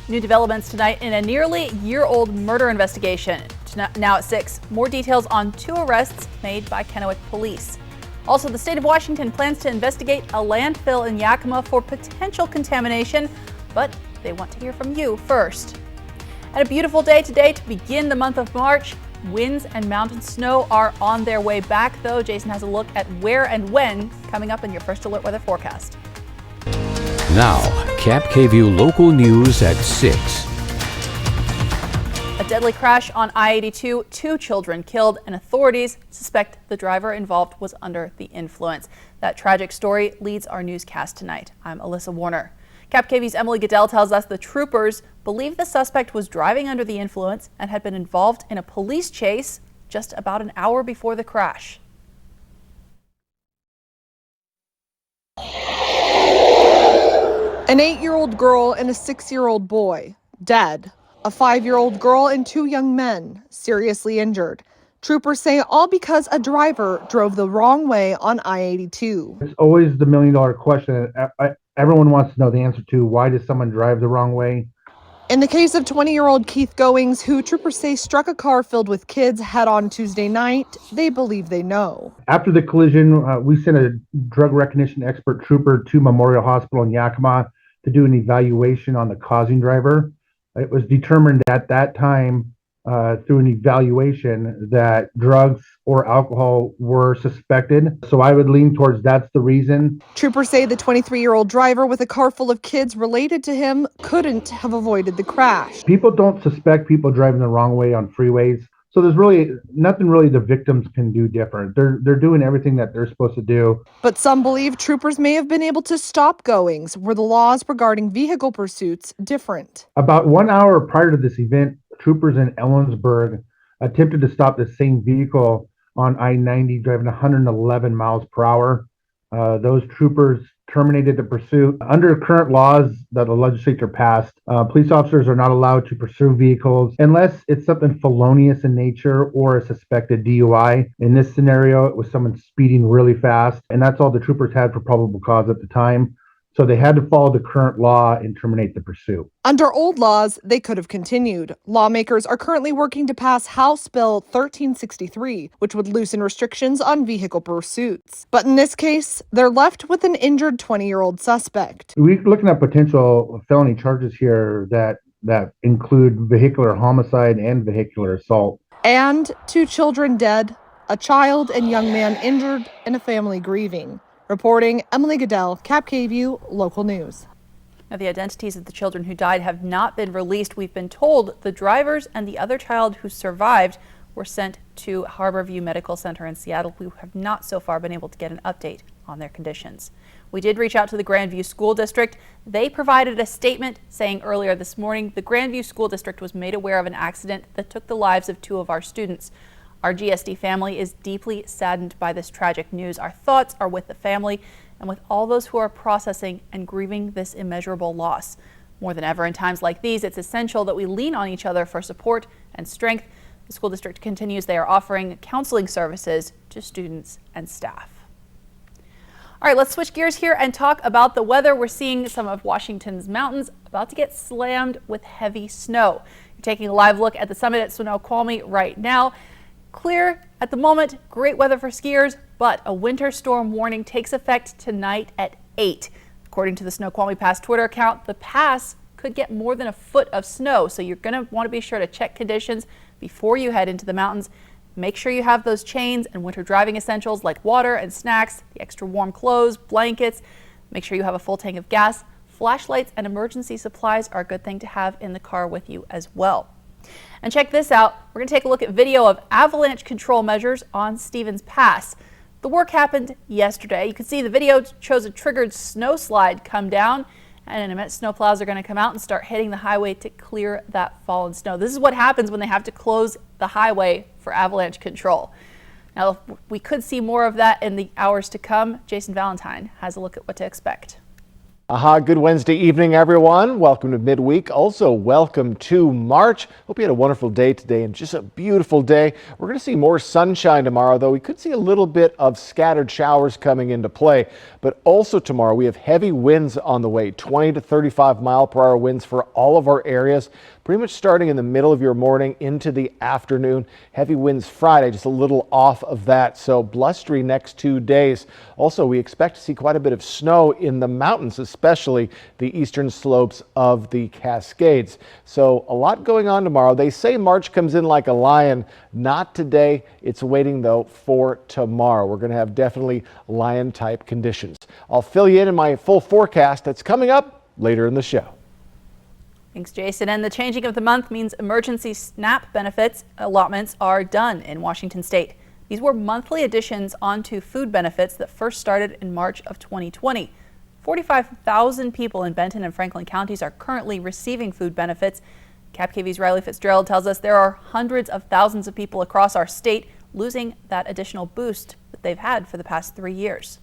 New developments tonight in a nearly year-old murder investigation. Now at 6, more details on 2 arrests made by Kennewick police. Also, the state of Washington plans to investigate a landfill in Yakima for potential contamination, but they want to hear from you first. And a beautiful day today to begin the month of March. Winds and mountain snow are on their way back, though. Jason has a look at where and when coming up in your first alert weather forecast. Now, KAPP local news at 6. A deadly crash on I-82, 2 children killed, and authorities suspect the driver involved was under the influence. That tragic story leads our newscast tonight. I'm Alyssa Warner. KAPP-KVEW's Emily Goodell tells us the troopers believe the suspect was driving under the influence and had been involved in a police chase just about an hour before the crash. An 8-year-old girl and a 6-year-old boy dead. A 5-year-old girl and 2 young men seriously injured. Troopers say all because a driver drove the wrong way on I-82. It's always the million-dollar question. Everyone wants to know the answer to why does someone drive the wrong way? In the case of 20-year-old Keith Goings, who troopers say struck a car filled with kids head-on Tuesday night, they believe they know. After the collision, we sent a drug recognition expert trooper to Memorial Hospital in Yakima to do an evaluation on the causing driver. It was determined at that time through an evaluation that drugs or alcohol were suspected. So I would lean towards that's the reason. Troopers say the 23-year-old driver with a car full of kids related to him couldn't have avoided the crash. People don't suspect people driving the wrong way on freeways. So there's really nothing the victims can do different. They're doing everything that they're supposed to do. But some believe troopers may have been able to stop Goings, where the laws regarding vehicle pursuits different. About 1 hour prior to this event, troopers in Ellensburg attempted to stop the same vehicle on I-90 driving 111 miles per hour. Those troopers terminated the pursuit. Under current laws that the legislature passed, police officers are not allowed to pursue vehicles unless it's something felonious in nature or a suspected DUI. In this scenario, it was someone speeding really fast, and that's all the troopers had for probable cause at the time. So they had to follow the current law and terminate the pursuit. Under old laws, they could have continued. Lawmakers are currently working to pass House Bill 1363, which would loosen restrictions on vehicle pursuits. But in this case, they're left with an injured 20-year-old suspect. We're looking at potential felony charges here that include vehicular homicide and vehicular assault. And 2 children dead, a child and young man injured, and a family grieving. Reporting, Emily Goodell, KAPP-KVEW Local News. Now, the identities of the children who died have not been released. We've been told the drivers and the other child who survived were sent to Harborview Medical Center in Seattle. We have not so far been able to get an update on their conditions. We did reach out to the Grandview School District. They provided a statement saying earlier this morning the Grandview School District was made aware of an accident that took the lives of 2 of our students. Our GSD family is deeply saddened by this tragic news. Our thoughts are with the family and with all those who are processing and grieving this immeasurable loss. More than ever in times like these, it's essential that we lean on each other for support and strength. The school district continues. They are offering counseling services to students and staff. All right, let's switch gears here and talk about the weather. We're seeing some of Washington's mountains about to get slammed with heavy snow. You're taking a live look at the summit at Snoqualmie right now. Clear at the moment, great weather for skiers, but a winter storm warning takes effect tonight at 8. According to the Snoqualmie Pass Twitter account, the pass could get more than a foot of snow, so you're going to want to be sure to check conditions before you head into the mountains. Make sure you have those chains and winter driving essentials like water and snacks, the extra warm clothes, blankets. Make sure you have a full tank of gas. Flashlights and emergency supplies are a good thing to have in the car with you as well. And check this out. We're going to take a look at video of avalanche control measures on Stevens Pass. The work happened yesterday. You can see the video shows a triggered snow slide come down, and immense snowplows are going to come out and start hitting the highway to clear that fallen snow. This is what happens when they have to close the highway for avalanche control. Now, we could see more of that in the hours to come. Jason Valentine has a look at what to expect. Good Wednesday evening, everyone. Welcome to midweek. Also, welcome to March. Hope you had a wonderful day today and just a beautiful day. We're going to see more sunshine tomorrow, though we could see a little bit of scattered showers coming into play. But also tomorrow, we have heavy winds on the way, 20 to 35 mile per hour winds for all of our areas, pretty much starting in the middle of your morning into the afternoon. Heavy winds Friday, just a little off of that. So blustery next 2 days. Also, we expect to see quite a bit of snow in the mountains, especially the eastern slopes of the Cascades. So a lot going on tomorrow. They say March comes in like a lion. Not today. It's waiting, though, for tomorrow. We're going to have definitely lion type conditions. I'll fill you in my full forecast that's coming up later in the show. Thanks, Jason. And the changing of the month means emergency SNAP benefits allotments are done in Washington state. These were monthly additions onto food benefits that first started in March of 2020. 45,000 people in Benton and Franklin counties are currently receiving food benefits. KAPP-KVEW's Riley Fitzgerald tells us there are hundreds of thousands of people across our state losing that additional boost that they've had for the past 3 years.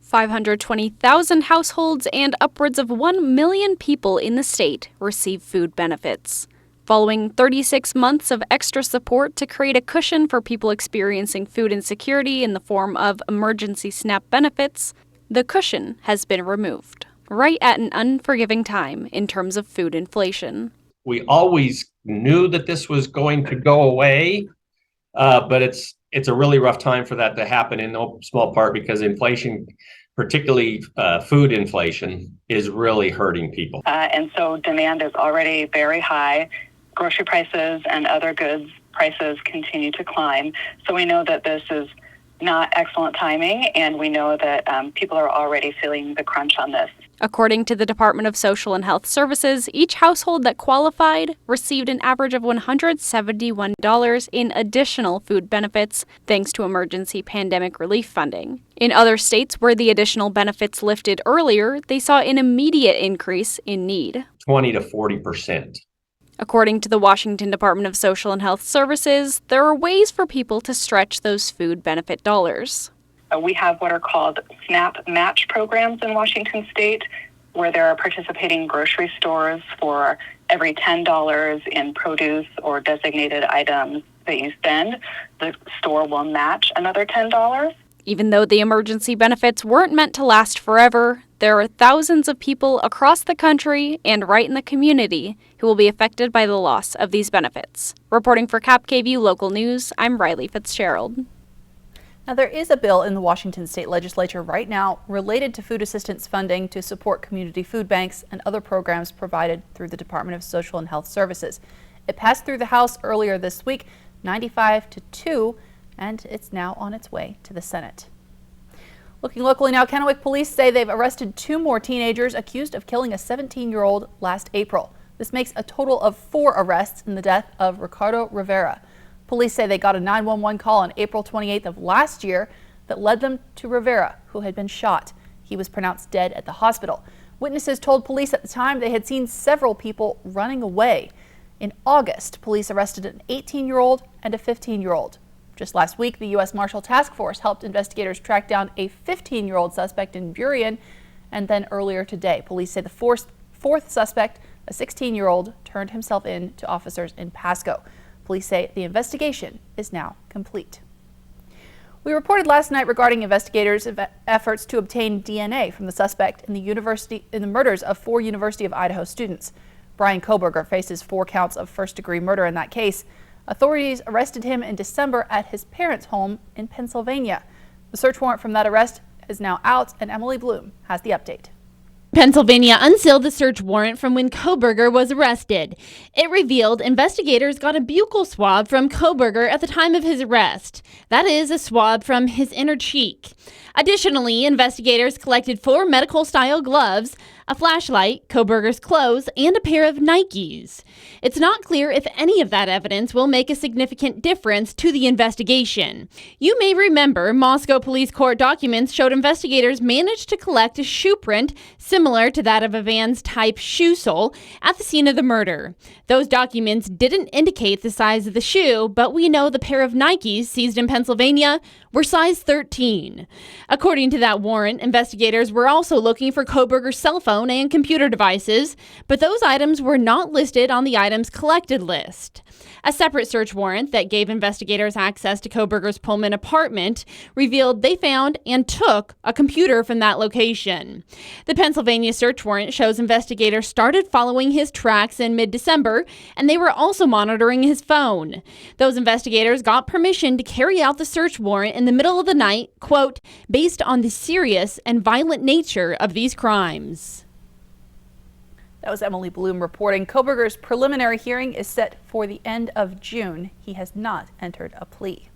520,000 households and upwards of 1 million people in the state receive food benefits. Following 36 months of extra support to create a cushion for people experiencing food insecurity in the form of emergency SNAP benefits, the cushion has been removed, right at an unforgiving time in terms of food inflation. We always knew that this was going to go away, but it's a really rough time for that to happen in no small part because inflation, particularly food inflation, is really hurting people. And so demand is already very high. Grocery prices and other goods prices continue to climb. So we know that this is not excellent timing, and we know that people are already feeling the crunch on this. According to the Department of Social and Health Services, each household that qualified received an average of $171 in additional food benefits, thanks to emergency pandemic relief funding. In other states where the additional benefits lifted earlier, they saw an immediate increase in need. 20 to 40%. According to the Washington Department of Social and Health Services, there are ways for people to stretch those food benefit dollars. We have what are called SNAP match programs in Washington state, where there are participating grocery stores for every $10 in produce or designated items that you spend, the store will match another $10. Even though the emergency benefits weren't meant to last forever, there are thousands of people across the country and right in the community who will be affected by the loss of these benefits. Reporting for KAPP-KVEW Local News, I'm Riley Fitzgerald. Now, there is a bill in the Washington state legislature right now related to food assistance funding to support community food banks and other programs provided through the Department of Social and Health Services. It passed through the House earlier this week, 95-2, and it's now on its way to the Senate. Looking locally now, Kennewick police say they've arrested 2 more teenagers accused of killing a 17-year-old last April. This makes a total of 4 arrests in the death of Ricardo Rivera. Police say they got a 911 call on April 28th of last year that led them to Rivera, who had been shot. He was pronounced dead at the hospital. Witnesses told police at the time they had seen several people running away. In August, police arrested an 18-year-old and a 15-year-old. Just last week, the U.S. Marshal Task Force helped investigators track down a 15-year-old suspect in Burien. And then earlier today, police say the fourth suspect, a 16-year-old, turned himself in to officers in Pasco. Police say the investigation is now complete. We reported last night regarding investigators' efforts to obtain DNA from the suspect in the murders of 4 University of Idaho students. Brian Koberger faces 4 counts of first-degree murder in that case. Authorities arrested him in December at his parents' home in Pennsylvania. The search warrant from that arrest is now out, and Emily Bloom has the update. Pennsylvania unsealed the search warrant from when Koberger was arrested. It revealed investigators got a buccal swab from Koberger at the time of his arrest. That is, a swab from his inner cheek. Additionally, investigators collected 4 medical-style gloves, a flashlight, Kohberger's clothes, and a pair of Nikes. It's not clear if any of that evidence will make a significant difference to the investigation. You may remember Moscow police court documents showed investigators managed to collect a shoe print similar to that of a Vans type shoe sole at the scene of the murder. Those documents didn't indicate the size of the shoe, but we know the pair of Nikes seized in Pennsylvania were size 13. According to that warrant, investigators were also looking for Kohberger's cell phone and computer devices, but those items were not listed on the items collected list. A separate search warrant that gave investigators access to Kohberger's Pullman apartment revealed they found and took a computer from that location. The Pennsylvania search warrant shows investigators started following his tracks in mid-December, and they were also monitoring his phone. Those investigators got permission to carry out the search warrant in the middle of the night, quote, based on the serious and violent nature of these crimes. That was Emily Bloom reporting. Kohberger's preliminary hearing is set for the end of June. He has not entered a plea.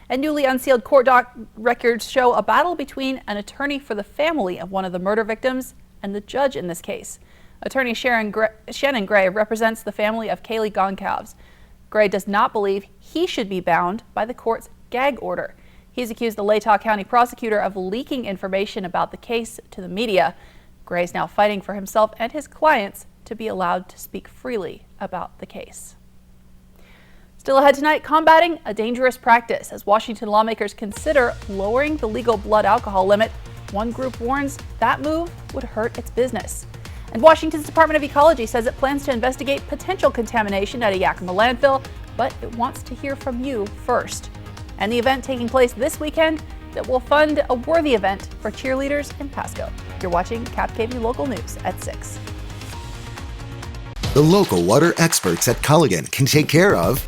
And newly unsealed court records show a battle between an attorney for the family of one of the murder victims and the judge in this case. Attorney Shannon Gray represents the family of Kaylee Goncalves. Gray does not believe he should be bound by the court's gag order. He's accused the Latah County prosecutor of leaking information about the case to the media. Gray is now fighting for himself and his clients to be allowed to speak freely about the case. Still ahead tonight, combating a dangerous practice as Washington lawmakers consider lowering the legal blood alcohol limit. One group warns that move would hurt its business. And Washington's Department of Ecology says it plans to investigate potential contamination at a Yakima landfill, but it wants to hear from you first. And the event taking place this weekend that will fund a worthy event for cheerleaders in Pasco. You're watching KAPP Local News at 6. The local water experts at Culligan can take care of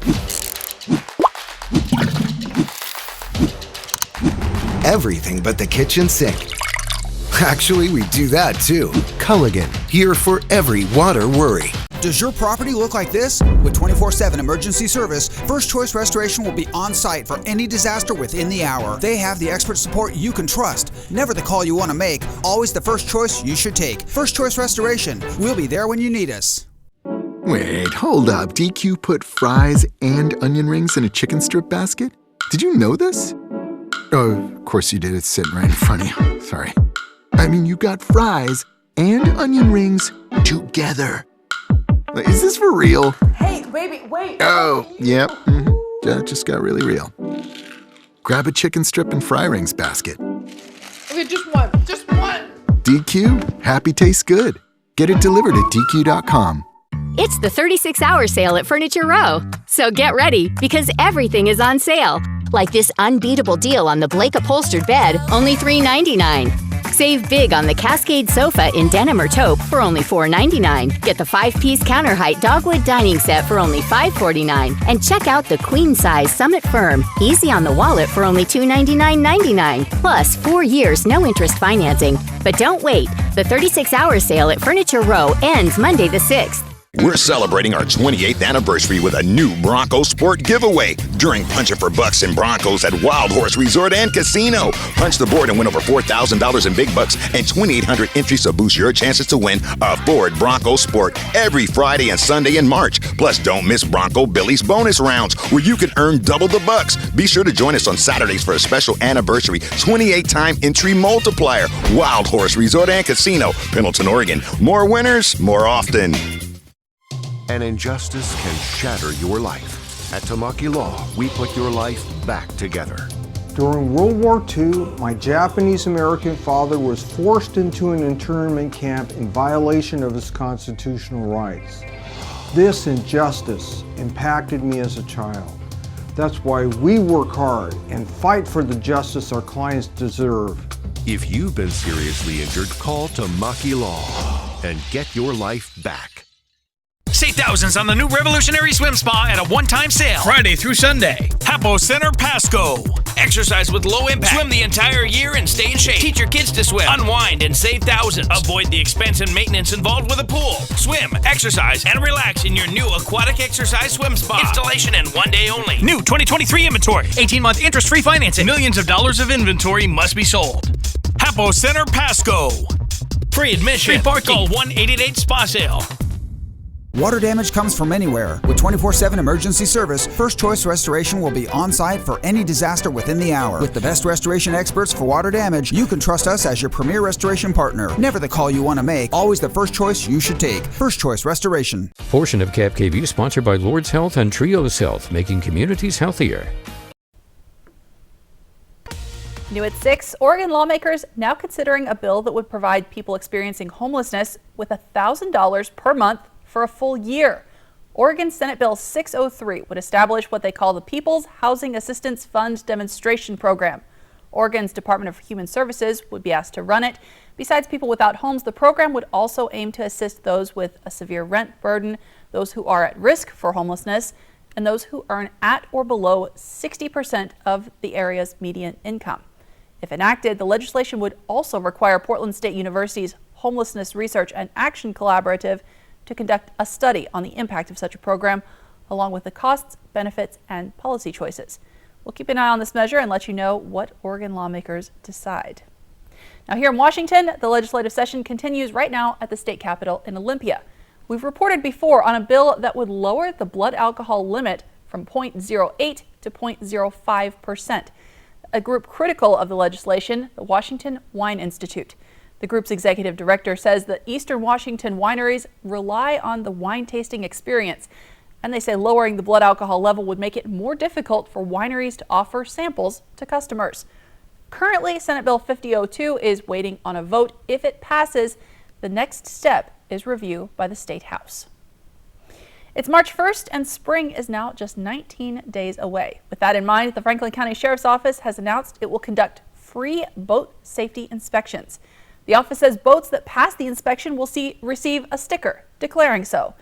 everything but the kitchen sink. Actually, we do that too. Culligan, here for every water worry. Does your property look like this? With 24/7 emergency service, First Choice Restoration will be on site for any disaster within the hour. They have the expert support you can trust. Never the call you want to make, always the first choice you should take. First Choice Restoration. We'll be there when you need us. Wait, hold up. DQ put fries and onion rings in a chicken strip basket? Did you know this? Oh, of course you did. It's sitting right in front of you. Sorry. I mean, you got fries and onion rings together. Is this for real? Hey, baby, wait. Oh, yep. That just got really real. Grab a chicken strip and fry rings basket. Okay, just one. DQ, happy tastes good. Get it delivered at DQ.com. It's the 36-hour sale at Furniture Row. So get ready, because everything is on sale. Like this unbeatable deal on the Blake upholstered bed, only $3.99. Save big on the Cascade sofa in denim or taupe for only $4.99. Get the 5-piece counter height dogwood dining set for only $5.49. And check out the queen size Summit Firm, easy on the wallet for only $299.99. Plus 4 years no interest financing. But don't wait. The 36-hour sale at Furniture Row ends Monday the 6th. We're celebrating our 28th anniversary with a new Bronco Sport giveaway during Punching for Bucks and Broncos at Wild Horse Resort and Casino. Punch the board and win over $4,000 in big bucks and 2,800 entries to boost your chances to win a Ford Bronco Sport every Friday and Sunday in March. Plus, don't miss Bronco Billy's bonus rounds where you can earn double the bucks. Be sure to join us on Saturdays for a special anniversary 28-time entry multiplier. Wild Horse Resort and Casino, Pendleton, Oregon. More winners, more often. An injustice can shatter your life. At Tamaki Law, we put your life back together. During World War II, my Japanese-American father was forced into an internment camp in violation of his constitutional rights. This injustice impacted me as a child. That's why we work hard and fight for the justice our clients deserve. If you've been seriously injured, call Tamaki Law and get your life back. Save thousands on the new revolutionary swim spa at a one-time sale. Friday through Sunday. Hapo Center Pasco. Exercise with low impact. Swim the entire year and stay in shape. Teach your kids to swim. Unwind and save thousands. Avoid the expense and maintenance involved with a pool. Swim, exercise, and relax in your new aquatic exercise swim spa. Installation and 1 day only. New 2023 inventory. 18-month interest-free financing. Millions of dollars of inventory must be sold. Hapo Center Pasco. Free admission. Free parking. Call 1-888-SPA-SALE. Water damage comes from anywhere. With 24/7 emergency service, First Choice Restoration will be on site for any disaster within the hour. With the best restoration experts for water damage, you can trust us as your premier restoration partner. Never the call you want to make, always the first choice you should take. First Choice Restoration. Portion of KAPP sponsored by Lord's Health and Trios Health, making communities healthier. New at 6, Oregon lawmakers now considering a bill that would provide people experiencing homelessness with $1,000 per month for a full year. Oregon Senate Bill 603 would establish what they call the People's Housing Assistance Fund Demonstration Program. Oregon's Department of Human Services would be asked to run it. Besides people without homes, the program would also aim to assist those with a severe rent burden, those who are at risk for homelessness, and those who earn at or below 60% of the area's median income. If enacted, the legislation would also require Portland State University's Homelessness Research and Action Collaborative to conduct a study on the impact of such a program, along with the costs, benefits, and policy choices. We'll keep an eye on this measure and let you know what Oregon lawmakers decide. Now here in Washington, the legislative session continues right now at the state capitol in Olympia. We've reported before on a bill that would lower the blood alcohol limit from 0.08 to 0.05%. A group critical of the legislation, the Washington Wine Institute. The group's executive director says that Eastern Washington wineries rely on the wine tasting experience, and they say lowering the blood alcohol level would make it more difficult for wineries to offer samples to customers. Currently, Senate Bill 5002 is waiting on a vote. If it passes, the next step is review by the State House. It's March 1st and spring is now just 19 days away. With that in mind, the Franklin County Sheriff's Office has announced it will conduct free boat safety inspections. The office says boats that pass the inspection will receive a sticker declaring so.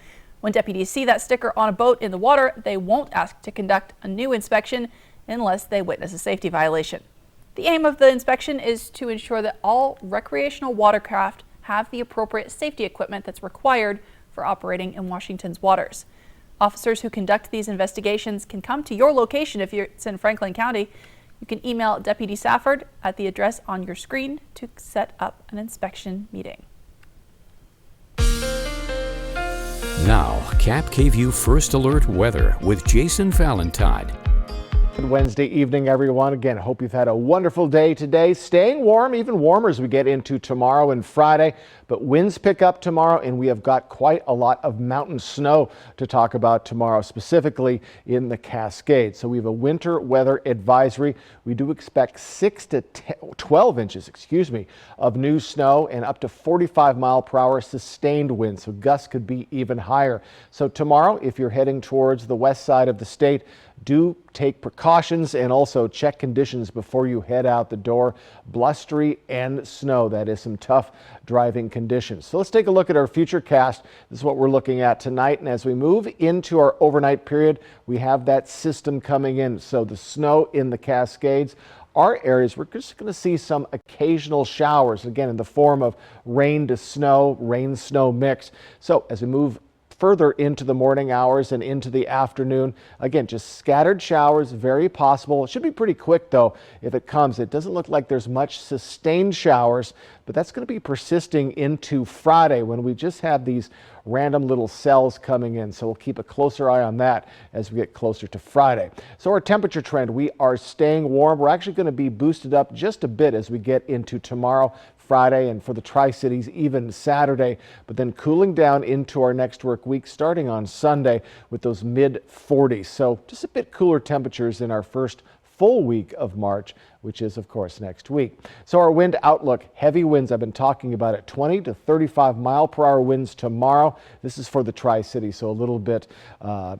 When deputies see that sticker on a boat in the water, they won't ask to conduct a new inspection unless they witness a safety violation. The aim of the inspection is to ensure that all recreational watercraft have the appropriate safety equipment that's required for operating in Washington's waters. Officers who conduct these investigations can come to your location if it's in Franklin County. You can email Deputy Safford at the address on your screen to set up an inspection meeting. Now, KAPP First Alert Weather with Jason Valentine. Good Wednesday evening, everyone. Again, hope you've had a wonderful day today. Staying warm, even warmer as we get into tomorrow and Friday. But winds pick up tomorrow, and we have got quite a lot of mountain snow to talk about tomorrow, specifically in the Cascades. So we have a winter weather advisory. We do expect 6 to 12 inches, of new snow and up to 45-mile-per-hour sustained winds. So gusts could be even higher. So tomorrow, if you're heading towards the west side of the state, do take precautions and also check conditions before you head out the door. Blustery and snow, that is some tough driving conditions. So let's take a look at our futurecast. This is what we're looking at tonight. And as we move into our overnight period, we have that system coming in. So the snow in the Cascades, our areas, we're just going to see some occasional showers, again, in the form of rain to snow, rain-snow mix. So as we move further into the morning hours and into the afternoon, again, just scattered showers, very possible. It should be pretty quick though if it comes. It doesn't look like there's much sustained showers, but that's going to be persisting into Friday when we just have these random little cells coming in. So we'll keep a closer eye on that as we get closer to Friday. So our temperature trend, we are staying warm. We're actually going to be boosted up just a bit as we get into tomorrow, Friday, and for the Tri-Cities even Saturday, but then cooling down into our next work week starting on Sunday with those mid 40s. So just a bit cooler temperatures in our first full week of March, which is of course next week. So our wind outlook, heavy winds, I've been talking about it, 20 to 35 mile per hour winds tomorrow. This is for the Tri-Cities, so a little bit more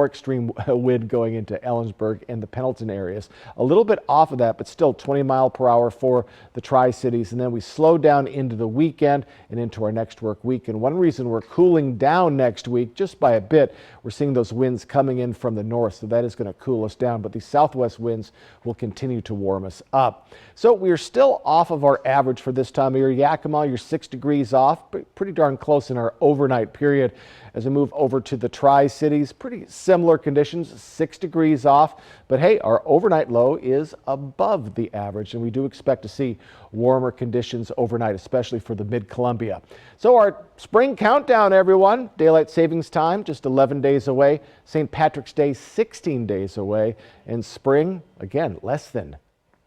extreme wind going into Ellensburg and the Pendleton areas. A little bit off of that, but still 20 mile per hour for the Tri-Cities. And then we slow down into the weekend and into our next work week. And one reason we're cooling down next week, just by a bit, we're seeing those winds coming in from the north, so that is going to cool us down. But these southwest winds will continue to warm us up. So we're still off of our average for this time of year. Yakima, you're 6 degrees off, but pretty darn close in our overnight period. As we move over to the Tri-Cities, pretty similar conditions, 6 degrees off. But hey, our overnight low is above the average, and we do expect to see warmer conditions overnight, especially for the mid-Columbia. So our spring countdown, everyone. Daylight savings time just 11 days away. St. Patrick's Day 16 days away. And spring, again, less than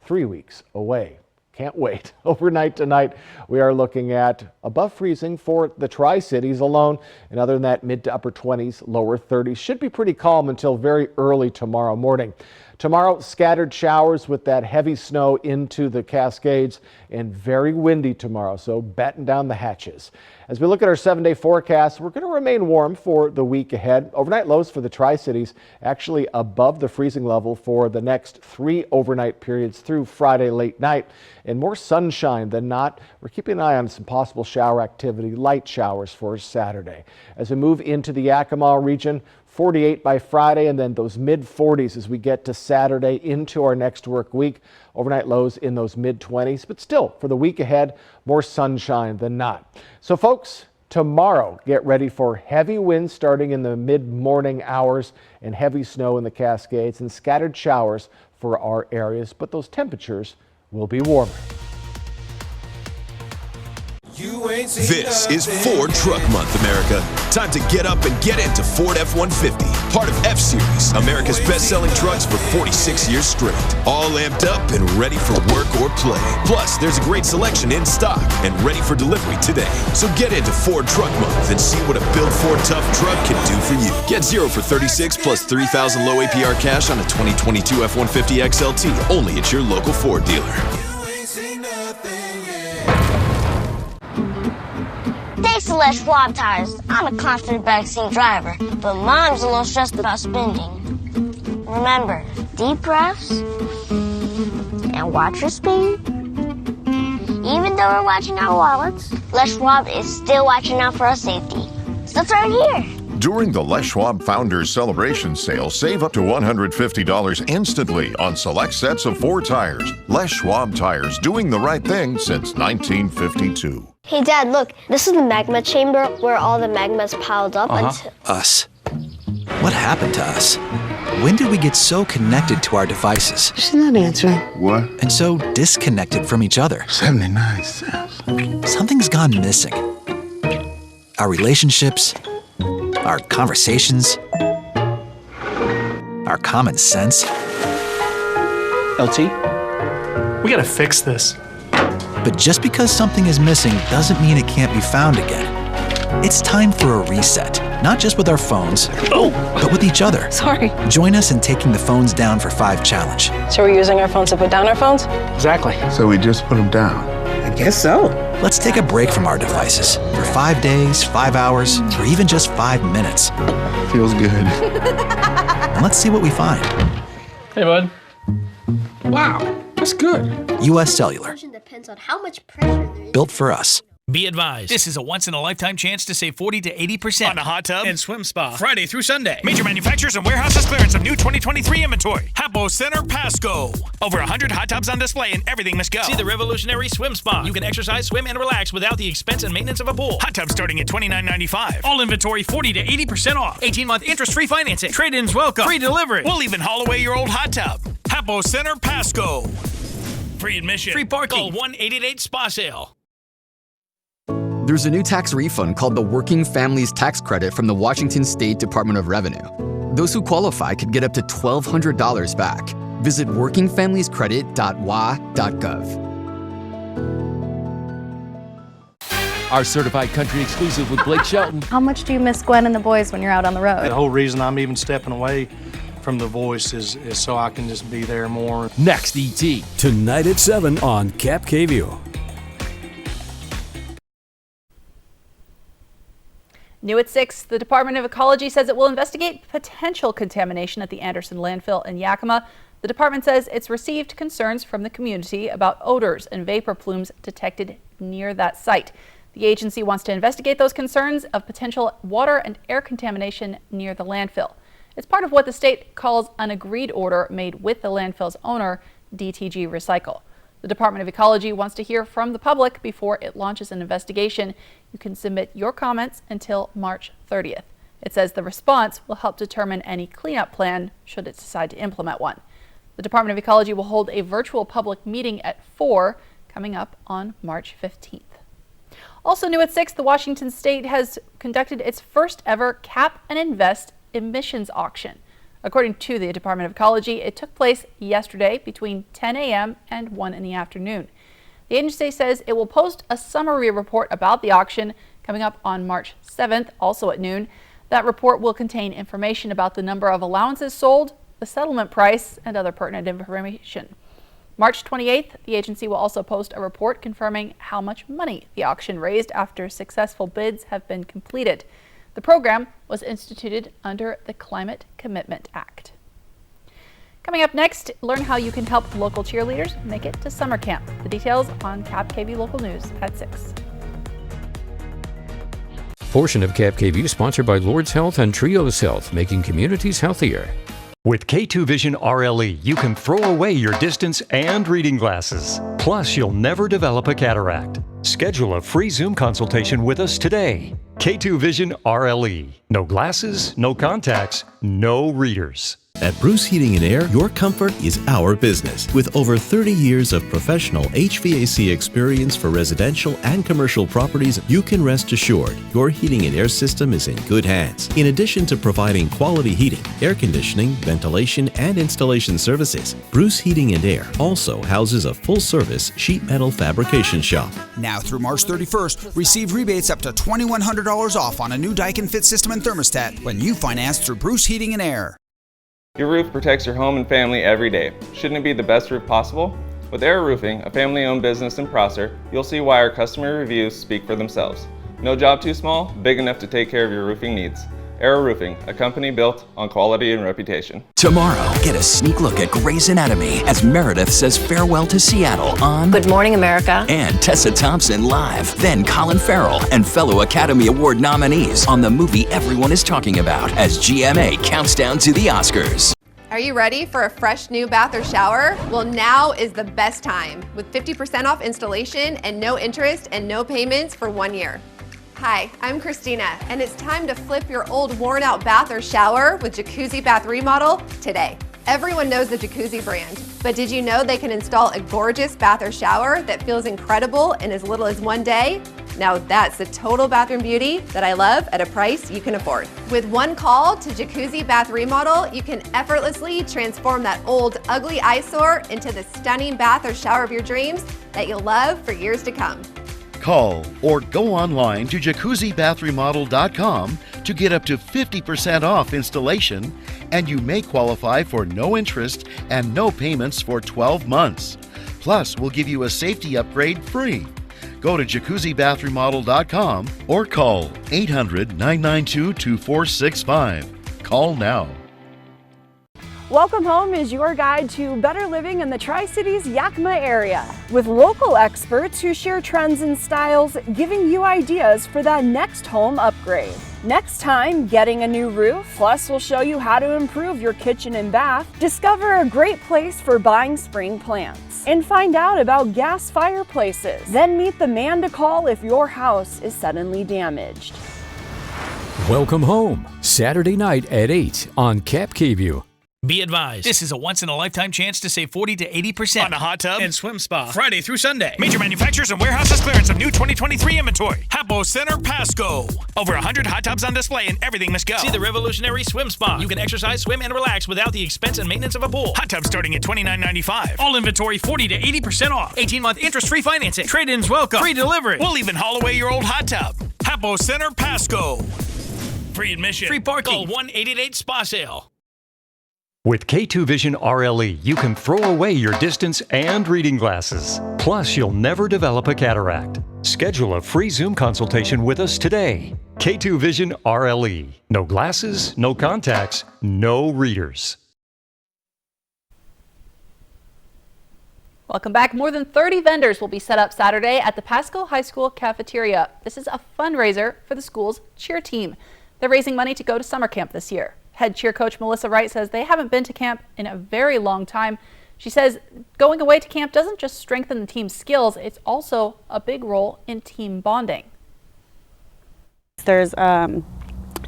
3 weeks away. Can't wait. Overnight tonight, we are looking at above freezing for the Tri-Cities alone. And other than that, mid to upper 20s, lower 30s. Should be pretty calm until very early tomorrow morning. Tomorrow, scattered showers with that heavy snow into the Cascades and very windy tomorrow, so batten down the hatches. As we look at our 7-day forecast, we're going to remain warm for the week ahead. Overnight lows for the Tri-Cities actually above the freezing level for the next 3 overnight periods through Friday late night, and more sunshine than not. We're keeping an eye on some possible shower activity, light showers for Saturday. As we move into the Yakima region, 48 by Friday, and then those mid-40s as we get to Saturday into our next work week. Overnight lows in those mid-20s, but still for the week ahead, more sunshine than not. So folks, tomorrow get ready for heavy winds starting in the mid-morning hours and heavy snow in the Cascades and scattered showers for our areas, but those temperatures will be warmer. This is Ford Truck Month, America. Time to get up and get into Ford F-150, part of F-Series, America's best-selling trucks for 46 years straight. All amped up and ready for work or play. Plus, there's a great selection in stock and ready for delivery today. So get into Ford Truck Month and see what a built Ford Tough truck can do for you. Get 0 for 36 plus $3,000 low APR cash on a 2022 F-150 XLT only at your local Ford dealer. Thanks to Les Schwab Tires, I'm a confident backseat driver, but Mom's a little stressed about spending. Remember, deep breaths and watch your speed. Even though we're watching our wallets, Les Schwab is still watching out for our safety. So turn here. During the Les Schwab Founders Celebration Sale, save up to $150 instantly on select sets of 4 tires. Les Schwab Tires, doing the right thing since 1952. Hey, Dad, look. This is the magma chamber where all the magma's piled up until... Us. What happened to us? When did we get so connected to our devices? She's not answering. What? And so disconnected from each other. 79 cents. Something's gone missing. Our relationships, our conversations, our common sense. LT, we gotta fix this. But just because something is missing doesn't mean it can't be found again. It's time for a reset, not just with our phones, but with each other. Sorry. Join us in taking the phones down for 5 challenge. So we're using our phones to put down our phones? Exactly. So we just put them down. I guess so. Let's take a break from our devices for 5 days, 5 hours, or even just 5 minutes. Feels good. And let's see what we find. Hey, bud. Wow, that's good. U.S. Cellular. Depends on how much pressure there is. Built for us. Be advised, this is a once-in-a-lifetime chance to save 40 to 80% on a hot tub and swim spa. Friday through Sunday. Major manufacturers and warehouses clearance of new 2023 inventory. Hapo Center Pasco. Over 100 hot tubs on display and everything must go. See the revolutionary swim spa. You can exercise, swim, and relax without the expense and maintenance of a pool. Hot tub starting at $29.95. All inventory 40 to 80% off. 18-month interest-free financing. Trade-ins welcome. Free delivery. We'll even haul away your old hot tub. Hapo Center Pasco. Free admission. Free parking. Call 1-888-SPA-SALE. There's a new tax refund called the Working Families Tax Credit from the Washington State Department of Revenue. Those who qualify could get up to $1,200 back. Visit workingfamiliescredit.wa.gov. Our certified country exclusive with Blake Shelton. How much do you miss Gwen and the boys when you're out on the road? The whole reason I'm even stepping away from The Voice is so I can just be there more. Next, ET. Tonight at 7 on KAPP KVEW. New at 6, the Department of Ecology says it will investigate potential contamination at the Anderson landfill in Yakima. The department says it's received concerns from the community about odors and vapor plumes detected near that site. The agency wants to investigate those concerns of potential water and air contamination near the landfill. It's part of what the state calls an agreed order made with the landfill's owner, DTG Recycle. The Department of Ecology wants to hear from the public before it launches an investigation. You can submit your comments until March 30th. It says the response will help determine any cleanup plan should it decide to implement one. The Department of Ecology will hold a virtual public meeting at 4 coming up on March 15th. Also new at 6, the Washington State has conducted its first ever KAPP and Invest emissions auction. According to the Department of Ecology, it took place yesterday between 10 a.m. and 1 in the afternoon. The agency says it will post a summary report about the auction coming up on March 7th, also at noon. That report will contain information about the number of allowances sold, the settlement price, and other pertinent information. March 28th, the agency will also post a report confirming how much money the auction raised after successful bids have been completed. The program was instituted under the Climate Commitment Act. Coming up next, learn how you can help local cheerleaders make it to summer camp. The details on KAPP Local News at 6. Portion of KAPP KVEW sponsored by Lord's Health and Trios Health, making communities healthier. With K2 Vision RLE, you can throw away your distance and reading glasses. Plus, you'll never develop a cataract. Schedule a free Zoom consultation with us today. K2 Vision RLE. No glasses, no contacts, no readers. At Bruce Heating and Air, your comfort is our business. With over 30 years of professional HVAC experience for residential and commercial properties, you can rest assured your heating and air system is in good hands. In addition to providing quality heating, air conditioning, ventilation, and installation services, Bruce Heating and Air also houses a full-service sheet metal fabrication shop. Now through March 31st, receive rebates up to $2,100 off on a new Daikin Fit system and thermostat when you finance through Bruce Heating and Air. Your roof protects your home and family every day. Shouldn't it be the best roof possible? With Air Roofing, a family-owned business in Prosser, you'll see why our customer reviews speak for themselves. No job too small, big enough to take care of your roofing needs. Air Roofing, a company built on quality and reputation. Tomorrow, get a sneak look at Grey's Anatomy as Meredith says farewell to Seattle on Good Morning America and Tessa Thompson live. Then Colin Farrell and fellow Academy Award nominees on the movie everyone is talking about as GMA counts down to the Oscars. Are you ready for a fresh new bath or shower? Well, now is the best time with 50% off installation and no interest and no payments for 1 year. Hi, I'm Christina, and it's time to flip your old worn out bath or shower with Jacuzzi Bath Remodel today. Everyone knows the Jacuzzi brand, but did you know they can install a gorgeous bath or shower that feels incredible in as little as 1 day? Now that's the total bathroom beauty that I love at a price you can afford. With one call to Jacuzzi Bath Remodel, you can effortlessly transform that old ugly eyesore into the stunning bath or shower of your dreams that you'll love for years to come. Call or go online to jacuzzibathremodel.com to get up to 50% off installation, and you may qualify for no interest and no payments for 12 months. Plus, we'll give you a safety upgrade free. Go to jacuzzibathremodel.com or call 800-992-2465. Call now. Welcome Home is your guide to better living in the Tri-Cities Yakima area with local experts who share trends and styles, giving you ideas for that next home upgrade. Next time, getting a new roof, plus we'll show you how to improve your kitchen and bath, discover a great place for buying spring plants, and find out about gas fireplaces. Then meet the man to call if your house is suddenly damaged. Welcome Home, Saturday night at 8 on KAPP KVEW. Be advised, this is a once-in-a-lifetime chance to save 40 to 80% on a hot tub and swim spa. Friday through Sunday. Major manufacturers and warehouses clearance of new 2023 inventory. Hapo Center Pasco. Over 100 hot tubs on display and everything must go. See the revolutionary swim spa. You can exercise, swim, and relax without the expense and maintenance of a pool. Hot tub starting at $29.95. All inventory 40 to 80% off. 18-month interest-free financing. Trade-ins welcome. Free delivery. We'll even haul away your old hot tub. Hapo Center Pasco. Free admission. Free parking. Call 1-888-SPA-SALE. With K2 Vision RLE, you can throw away your distance and reading glasses. Plus, you'll never develop a cataract. Schedule a free Zoom consultation with us today. K2 Vision RLE. No glasses, no contacts, no readers. Welcome back. More than 30 vendors will be set up Saturday at the Pasco High School cafeteria. This is a fundraiser for the school's cheer team. They're raising money to go to summer camp this year. Head cheer coach Melissa Wright says they haven't been to camp in a very long time. She says going away to camp doesn't just strengthen the team's skills, it's also a big role in team bonding. There's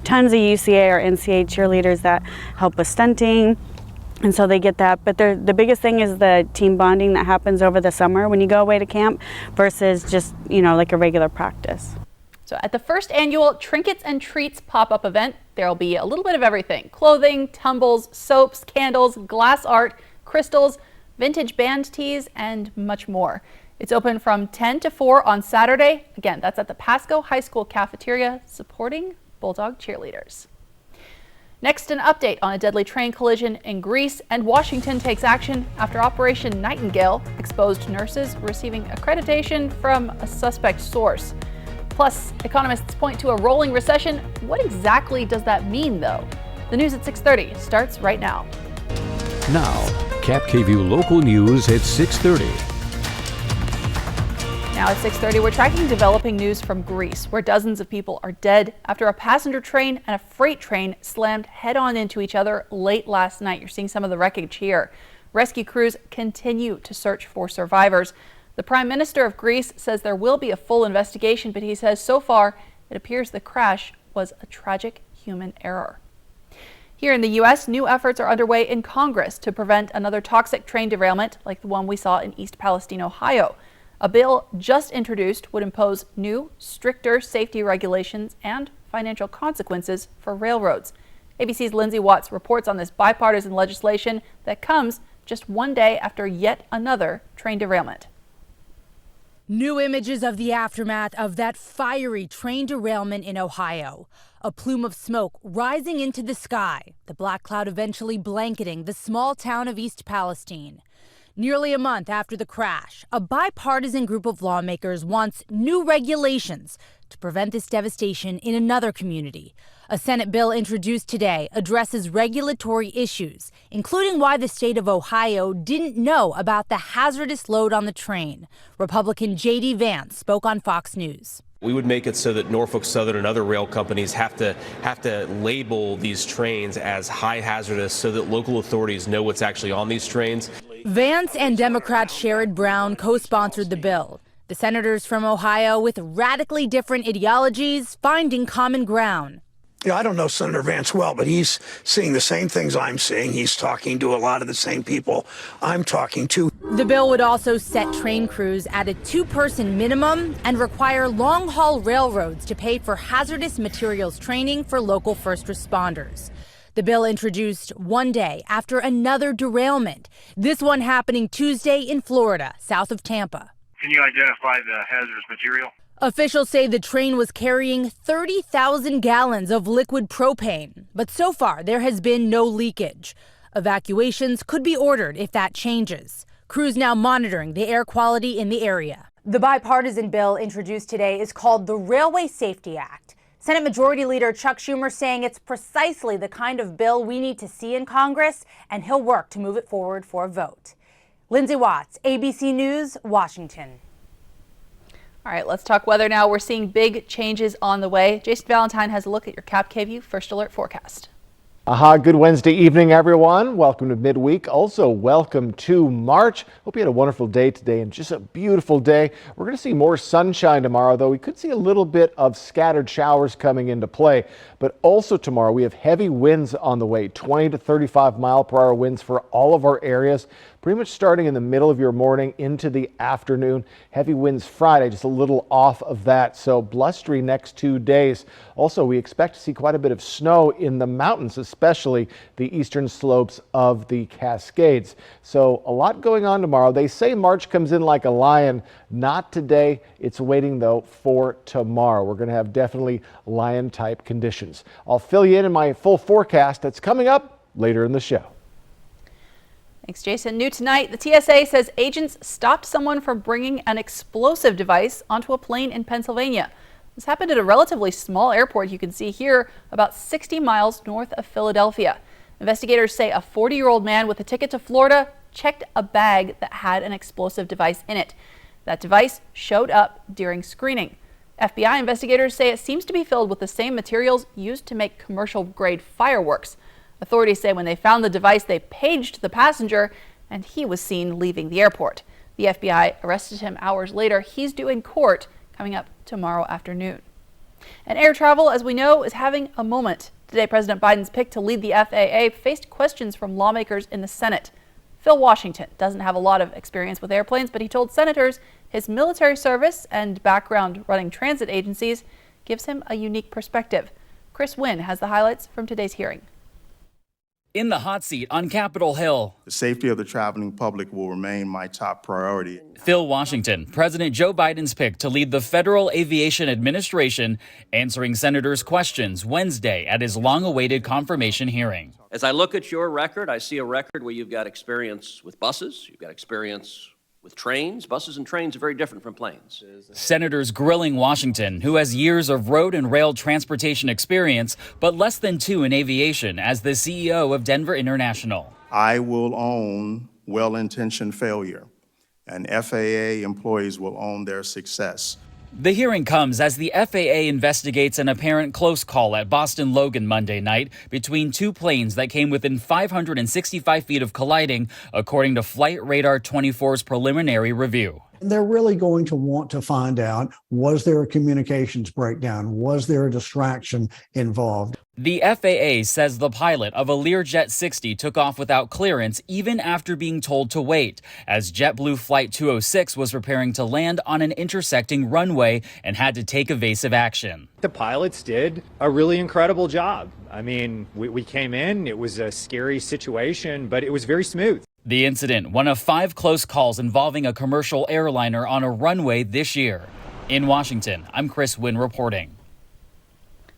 tons of UCA or NCA cheerleaders that help with stunting. And so they get that, but the biggest thing is the team bonding that happens over the summer when you go away to camp versus just, like a regular practice. So at the first annual Trinkets and Treats pop-up event, there'll be a little bit of everything: clothing, tumbles, soaps, candles, glass art, crystals, vintage band tees, and much more. It's open from 10 to 4 on Saturday. Again, that's at the Pasco High School cafeteria, supporting Bulldog cheerleaders. Next, an update on a deadly train collision in Greece, and Washington takes action after Operation Nightingale exposed nurses receiving accreditation from a suspect source. Plus, economists point to a rolling recession. What exactly does that mean, though? The news at 6:30 starts right now. Now, KAPP KVEW local news at 6:30. Now at 6:30, we're tracking developing news from Greece, where dozens of people are dead after a passenger train and a freight train slammed head-on into each other late last night. You're seeing some of the wreckage here. Rescue crews continue to search for survivors. The Prime Minister of Greece says there will be a full investigation, but he says so far it appears the crash was a tragic human error. Here in the U.S., new efforts are underway in Congress to prevent another toxic train derailment like the one we saw in East Palestine, Ohio. A bill just introduced would impose new, stricter safety regulations and financial consequences for railroads. ABC's Lindsay Watts reports on this bipartisan legislation that comes just one day after yet another train derailment. New images of the aftermath of that fiery train derailment in Ohio. A plume of smoke rising into the sky, the black cloud eventually blanketing the small town of East Palestine. Nearly a month after the crash, a bipartisan group of lawmakers wants new regulations to prevent this devastation in another community. A Senate bill introduced today addresses regulatory issues, including why the state of Ohio didn't know about the hazardous load on the train. Republican J.D. Vance spoke on Fox News. We would make it so that Norfolk Southern and other rail companies have to label these trains as high hazardous so that local authorities know what's actually on these trains. Vance and Democrat Sherrod Brown co-sponsored the bill. The senators from Ohio with radically different ideologies finding common ground. I don't know Senator Vance well, but he's seeing the same things I'm seeing. He's talking to a lot of the same people I'm talking to. The bill would also set train crews at a 2-person minimum and require long-haul railroads to pay for hazardous materials training for local first responders. The bill introduced one day after another derailment, this one happening Tuesday in Florida, south of Tampa. Can you identify the hazardous material? Officials say the train was carrying 30,000 gallons of liquid propane, but so far there has been no leakage. Evacuations could be ordered if that changes. Crews now monitoring the air quality in the area. The bipartisan bill introduced today is called the Railway Safety Act. Senate Majority Leader Chuck Schumer saying it's precisely the kind of bill we need to see in Congress, and he'll work to move it forward for a vote. Lindsay Watts, ABC News, Washington. All right, let's talk weather now. We're seeing big changes on the way. Jason Valentine has a look at your KAPP KVEW First Alert forecast. Good Wednesday evening, everyone. Welcome to midweek. Also, welcome to March. Hope you had a wonderful day today and just a beautiful day. We're going to see more sunshine tomorrow, though we could see a little bit of scattered showers coming into play. But also tomorrow, we have heavy winds on the way, 20 to 35 mile per hour winds for all of our areas. Pretty much starting in the middle of your morning into the afternoon. Heavy winds Friday, just a little off of that. So blustery next 2 days. Also, we expect to see quite a bit of snow in the mountains, especially the eastern slopes of the Cascades. So a lot going on tomorrow. They say March comes in like a lion. Not today. It's waiting, though, for tomorrow. We're going to have definitely lion-type conditions. I'll fill you in my full forecast that's coming up later in the show. Thanks, Jason. New tonight, the TSA says agents stopped someone from bringing an explosive device onto a plane in Pennsylvania. This happened at a relatively small airport you can see here, about 60 miles north of Philadelphia. Investigators say a 40-year-old man with a ticket to Florida checked a bag that had an explosive device in it. That device showed up during screening. FBI investigators say it seems to be filled with the same materials used to make commercial-grade fireworks. Authorities say when they found the device, they paged the passenger, and he was seen leaving the airport. The FBI arrested him hours later. He's due in court coming up tomorrow afternoon. And air travel, as we know, is having a moment. Today, President Biden's pick to lead the FAA faced questions from lawmakers in the Senate. Phil Washington doesn't have a lot of experience with airplanes, but he told senators his military service and background running transit agencies gives him a unique perspective. Chris Wynn has the highlights from today's hearing. In the hot seat on Capitol Hill, the safety of the traveling public will remain my top priority. Phil Washington, President Joe Biden's pick to lead the Federal Aviation Administration, answering senators' questions Wednesday at his long-awaited confirmation hearing. As I look at your record, I see a record where you've got experience with buses, you've got experience with trains. Buses and trains are very different from planes. Senators grilling Washington, who has years of road and rail transportation experience, but less than 2 in aviation as the CEO of Denver International. I will own well-intentioned failure, and FAA employees will own their success. The hearing comes as the FAA investigates an apparent close call at Boston Logan Monday night between 2 planes that came within 565 feet of colliding, according to Flight Radar 24's preliminary review. They're really going to want to find out, was there a communications breakdown? Was there a distraction involved? The FAA says the pilot of a Learjet 60 took off without clearance even after being told to wait, as JetBlue Flight 206 was preparing to land on an intersecting runway and had to take evasive action. The pilots did a really incredible job. I mean, we came in, it was a scary situation, but it was very smooth. The incident, one of 5 close calls involving a commercial airliner on a runway this year. In Washington, I'm Chris Wynn reporting.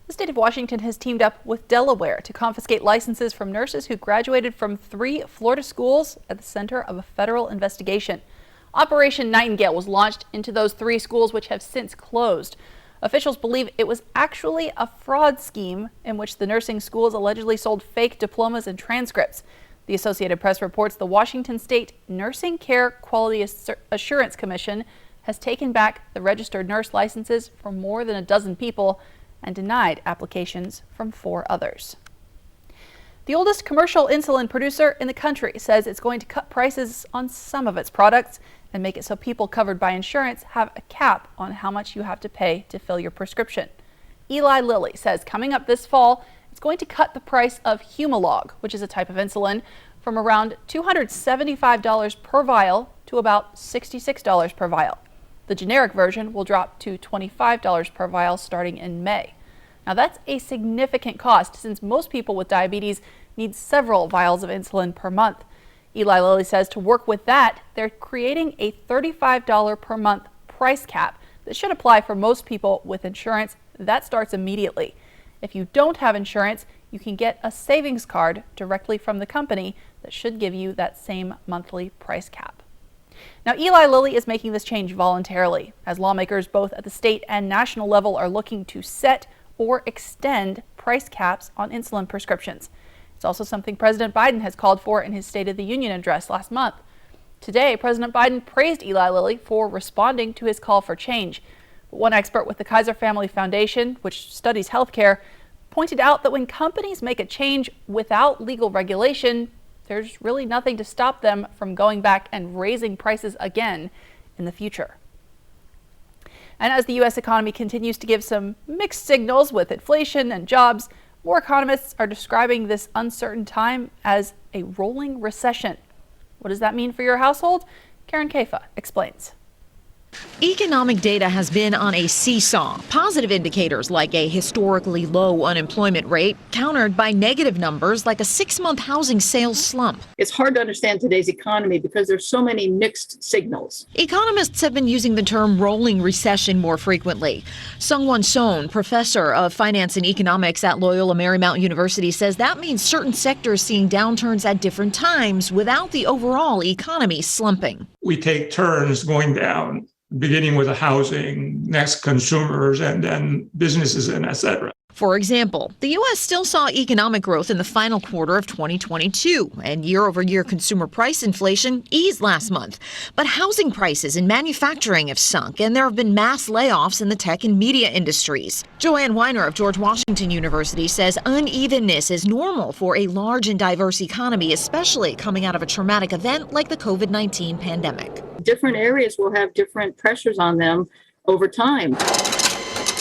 The state of Washington has teamed up with Delaware to confiscate licenses from nurses who graduated from 3 Florida schools at the center of a federal investigation. Operation Nightingale was launched into those 3 schools, which have since closed. Officials believe it was actually a fraud scheme in which the nursing schools allegedly sold fake diplomas and transcripts. The Associated Press reports the Washington State Nursing Care Quality Assurance Commission has taken back the registered nurse licenses from more than a dozen people and denied applications from 4 others. The oldest commercial insulin producer in the country says it's going to cut prices on some of its products and make it so people covered by insurance have a cap on how much you have to pay to fill your prescription. Eli Lilly says coming up this fall, it's going to cut the price of Humalog, which is a type of insulin, from around $275 per vial to about $66 per vial. The generic version will drop to $25 per vial starting in May. Now that's a significant cost since most people with diabetes need several vials of insulin per month. Eli Lilly says to work with that, they're creating a $35 per month price cap that should apply for most people with insurance. That starts immediately. If you don't have insurance, you can get a savings card directly from the company that should give you that same monthly price cap. Now, Eli Lilly is making this change voluntarily, as lawmakers both at the state and national level are looking to set or extend price caps on insulin prescriptions. It's also something President Biden has called for in his State of the Union address last month. Today, President Biden praised Eli Lilly for responding to his call for change. But one expert with the Kaiser Family Foundation, which studies healthcare, pointed out that when companies make a change without legal regulation, there's really nothing to stop them from going back and raising prices again in the future. And as the U.S. economy continues to give some mixed signals with inflation and jobs, more economists are describing this uncertain time as a rolling recession. What does that mean for your household? Karen KVEW explains. Economic data has been on a seesaw. Positive indicators like a historically low unemployment rate countered by negative numbers like a 6-month housing sales slump. It's hard to understand today's economy because there's so many mixed signals. Economists have been using the term rolling recession more frequently. Sungwon Son, professor of finance and economics at Loyola Marymount University, says that means certain sectors seeing downturns at different times without the overall economy slumping. We take turns going down, beginning with the housing, next consumers, and then businesses, and et cetera. For example, the U.S. still saw economic growth in the final quarter of 2022, and year-over-year consumer price inflation eased last month. But housing prices and manufacturing have sunk, and there have been mass layoffs in the tech and media industries. Joanne Weiner of George Washington University says unevenness is normal for a large and diverse economy, especially coming out of a traumatic event like the COVID-19 pandemic. Different areas will have different pressures on them over time.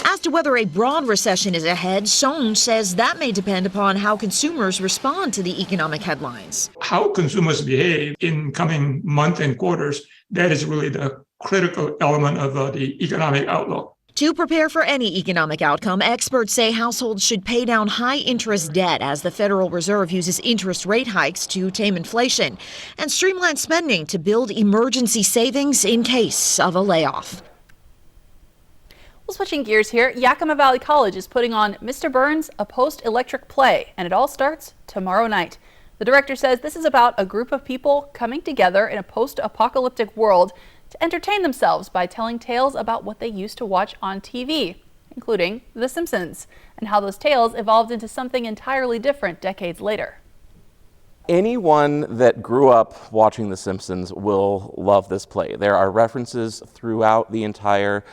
As to whether a broad recession is ahead, Song says that may depend upon how consumers respond to the economic headlines. How consumers behave in coming months and quarters, that is really the critical element of the economic outlook. To prepare for any economic outcome, experts say households should pay down high-interest debt as the Federal Reserve uses interest rate hikes to tame inflation and streamline spending to build emergency savings in case of a layoff. Well, switching gears here, Yakima Valley College is putting on Mr. Burns, a post-electric play, and it all starts tomorrow night. The director says this is about a group of people coming together in a post-apocalyptic world to entertain themselves by telling tales about what they used to watch on TV, including The Simpsons, and how those tales evolved into something entirely different decades later. Anyone that grew up watching The Simpsons will love this play. There are references throughout the entire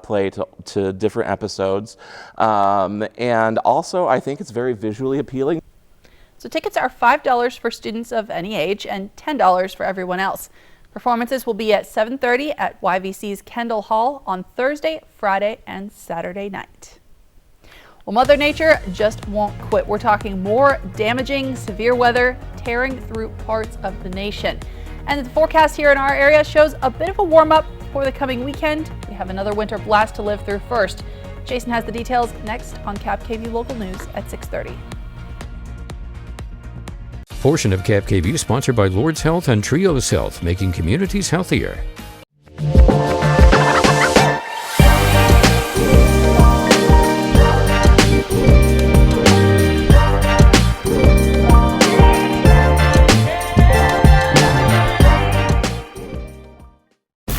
play to different episodes, and also I think it's very visually appealing. So tickets are $5 for students of any age and $10 for everyone else. Performances will be at 7:30 at YVC's Kendall Hall on Thursday, Friday, and Saturday night. Well, Mother Nature just won't quit. We're talking more damaging, severe weather tearing through parts of the nation. And the forecast here in our area shows a bit of a warm-up for the coming weekend. We have another winter blast to live through first. Jason has the details next on KAPP Local News at 6:30. Portion of KAPP KVEW sponsored by Lord's Health and Trios Health, making communities healthier.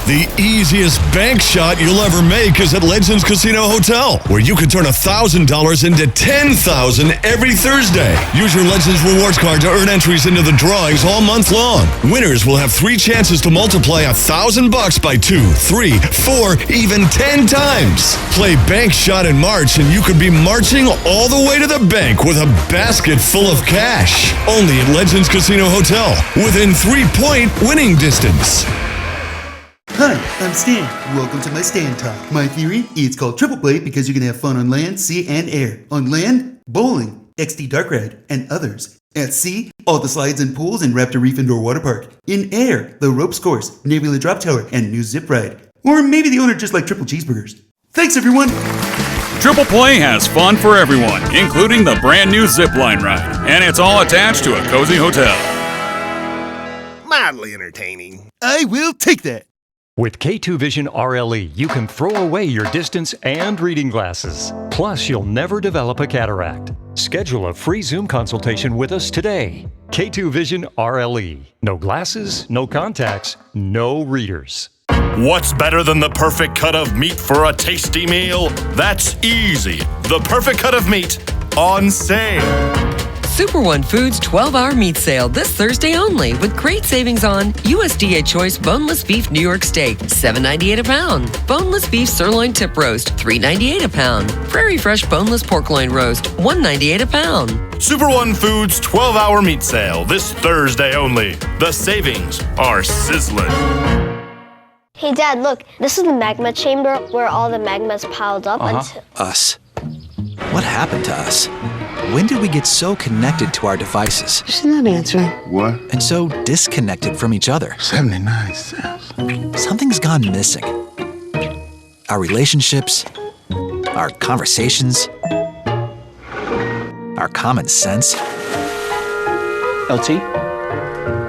The easiest bank shot you'll ever make is at Legends Casino Hotel, where you can turn $1,000 into $10,000 every Thursday. Use your Legends Rewards card to earn entries into the drawings all month long. Winners will have 3 chances to multiply $1,000 by 2, 3, 4, even 10 times. Play Bank Shot in March and you could be marching all the way to the bank with a basket full of cash. Only at Legends Casino Hotel, within 3-point winning distance. Hi, I'm Stan. Welcome to my Stan Talk. My theory, it's called triple play because you can have fun on land, sea, and air. On land, bowling, XD Dark Ride, and others. At sea, all the slides and pools in Raptor Reef Indoor Water Park. In air, the ropes course, Nebula Drop Tower, and new zip ride. Or maybe the owner just liked triple cheeseburgers. Thanks, everyone! Triple Play has fun for everyone, including the brand new zipline ride. And it's all attached to a cozy hotel. Mildly entertaining. I will take that. With K2 Vision RLE, you can throw away your distance and reading glasses. Plus, you'll never develop a cataract. Schedule a free Zoom consultation with us today. K2 Vision RLE. No glasses, no contacts, no readers. What's better than the perfect cut of meat for a tasty meal? That's easy. The perfect cut of meat on sale. Super One Foods 12-hour meat sale this Thursday only with great savings on USDA Choice Boneless Beef New York Steak, $7.98 a pound. Boneless Beef Sirloin Tip Roast, $3.98 a pound. Prairie Fresh Boneless Pork Loin Roast, $1.98 a pound. Super One Foods 12-hour meat sale this Thursday only. The savings are sizzling. Hey Dad, look, this is the magma chamber where all the magma's piled up until... Us. What happened to us? When did we get so connected to our devices? She's not answering. What? And so disconnected from each other. 79 cents. Something's gone missing. Our relationships, our conversations, our common sense. LT,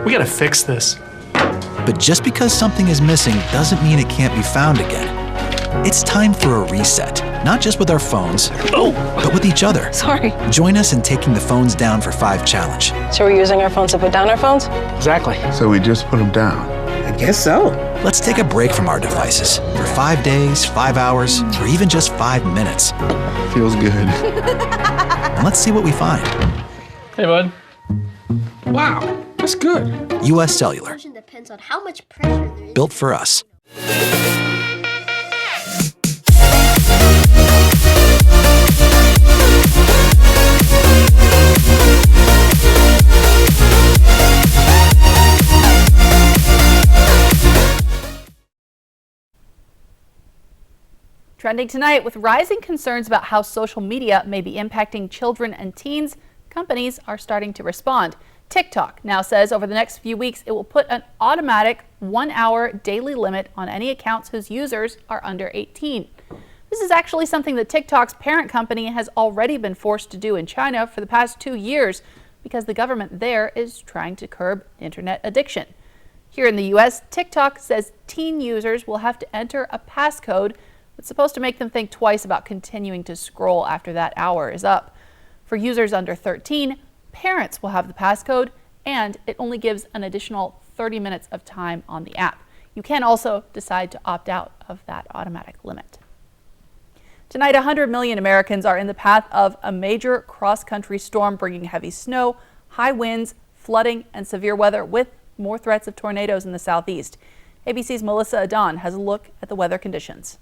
we gotta fix this. But just because something is missing doesn't mean it can't be found again. It's time for a reset, not just with our phones, but with each other. Sorry. Join us in taking the phones down for 5 challenge. So we're using our phones to put down our phones? Exactly. So we just put them down? I guess so. Let's take a break from our devices for 5 days, 5 hours, or even just 5 minutes. Feels good. And let's see what we find. Hey, bud. Wow, that's good. U.S. Cellular. Depends on how much pressure there is. Built for us. Trending tonight, with rising concerns about how social media may be impacting children and teens, companies are starting to respond. TikTok now says over the next few weeks it will put an automatic 1-hour daily limit on any accounts whose users are under 18. This is actually something that TikTok's parent company has already been forced to do in China for the past 2 years because the government there is trying to curb internet addiction. Here in the U.S., TikTok says teen users will have to enter a passcode that's supposed to make them think twice about continuing to scroll after that hour is up. For users under 13, parents will have the passcode, and it only gives an additional 30 minutes of time on the app. You can also decide to opt out of that automatic limit. Tonight, 100 million Americans are in the path of a major cross-country storm bringing heavy snow, high winds, flooding, and severe weather with more threats of tornadoes in the southeast. ABC's Melissa Adon has a look at the weather conditions.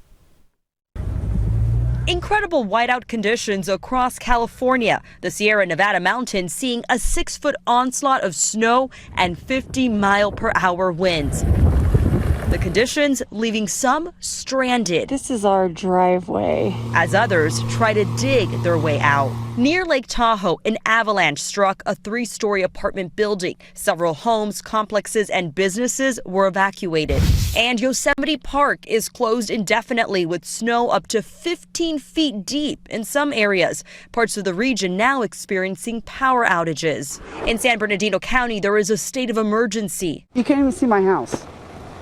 Incredible whiteout conditions across California. The Sierra Nevada mountains seeing a 6-foot onslaught of snow and 50-mile-per-hour winds. The conditions leaving some stranded. This is our driveway. As others try to dig their way out. Near Lake Tahoe, an avalanche struck a 3-story apartment building. Several homes, complexes, and businesses were evacuated. And Yosemite Park is closed indefinitely with snow up to 15 feet deep in some areas. Parts of the region now experiencing power outages. In San Bernardino County, there is a state of emergency. You can't even see my house.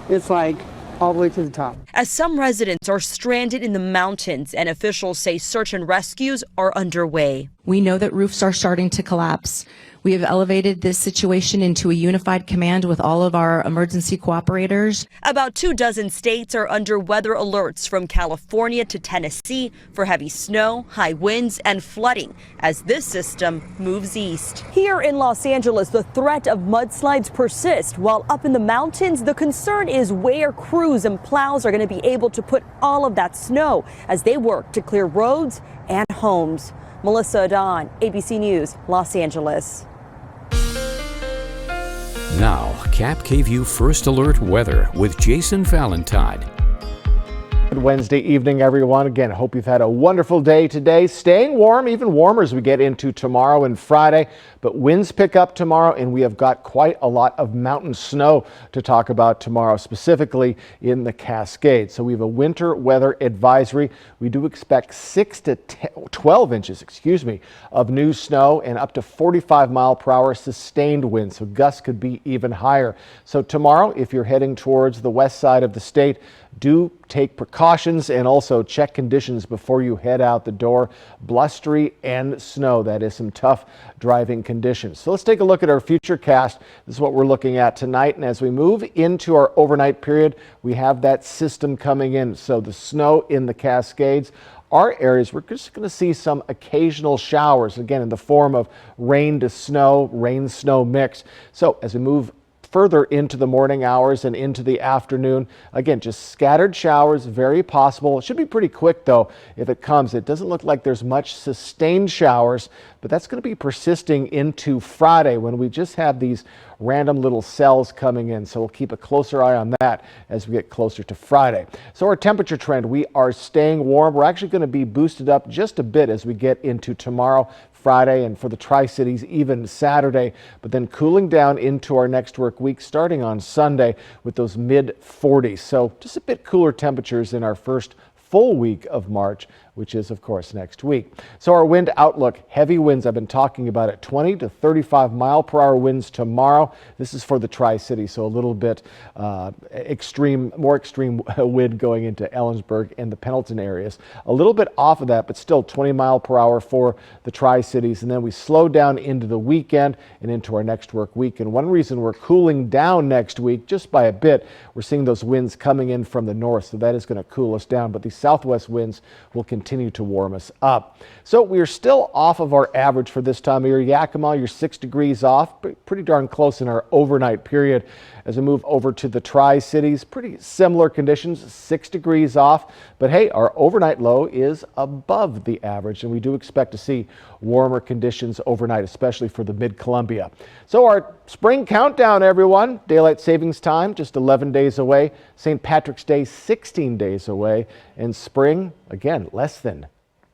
It's like all the way to the top. As some residents are stranded in the mountains and officials say search and rescues are underway. We know that roofs are starting to collapse. We have elevated this situation into a unified command with all of our emergency cooperators. About 24 states are under weather alerts from California to Tennessee for heavy snow, high winds, and flooding as this system moves east. Here in Los Angeles, the threat of mudslides persists, while up in the mountains, the concern is where crews and plows are going to be able to put all of that snow as they work to clear roads and homes. Melissa Adon, ABC News, Los Angeles. Now, KAPP KVEW First Alert Weather with Jason Valentine. Good Wednesday evening, everyone. Again, hope you've had a wonderful day today. Staying warm, even warmer as we get into tomorrow and Friday. But winds pick up tomorrow, and we have got quite a lot of mountain snow to talk about tomorrow, specifically in the Cascades. So we have a winter weather advisory. We do expect 6 to 12 inches, of new snow and up to 45-mile-per-hour sustained winds. So gusts could be even higher. So tomorrow, if you're heading towards the west side of the state, do take precautions and also check conditions before you head out the door. Blustery and snow. That is some tough driving conditions. So let's take a look at our future cast. This is what we're looking at tonight. And as we move into our overnight period, we have that system coming in. So the snow in the Cascades. Our areas, we're just going to see some occasional showers, again, in the form of rain to snow, rain-snow mix. So as we move further into the morning hours and into the afternoon, again, just scattered showers, very possible. It should be pretty quick, though, if it comes. It doesn't look like there's much sustained showers, but that's going to be persisting into Friday when we just have these random little cells coming in. So we'll keep a closer eye on that as we get closer to Friday. So our temperature trend, we are staying warm. We're actually going to be boosted up just a bit as we get into tomorrow, Friday, and for the Tri-Cities even Saturday, but then cooling down into our next work week starting on Sunday with those mid-40s. So just a bit cooler temperatures in our first full week of March, which is, of course, next week. So our wind outlook, heavy winds, I've been talking about it, 20 to 35 mile-per-hour winds tomorrow. This is for the Tri-City, so a little bit more extreme wind going into Ellensburg and the Pendleton areas. A little bit off of that, but still 20 mile-per-hour for the Tri-Cities. And then we slow down into the weekend and into our next work week. And one reason we're cooling down next week, just by a bit, we're seeing those winds coming in from the north, so that is going to cool us down. But these southwest winds will continue continue to warm us up. So we are still off of our average for this time of year. Yakima, you're 6 degrees off, but pretty darn close in our overnight period. As we move over to the Tri-Cities, pretty similar conditions, 6 degrees off. But hey, our overnight low is above the average, and we do expect to see warmer conditions overnight, especially for the Mid-Columbia. So our spring countdown, everyone. Daylight savings time just 11 days away. St. Patrick's Day 16 days away. And spring, again, less than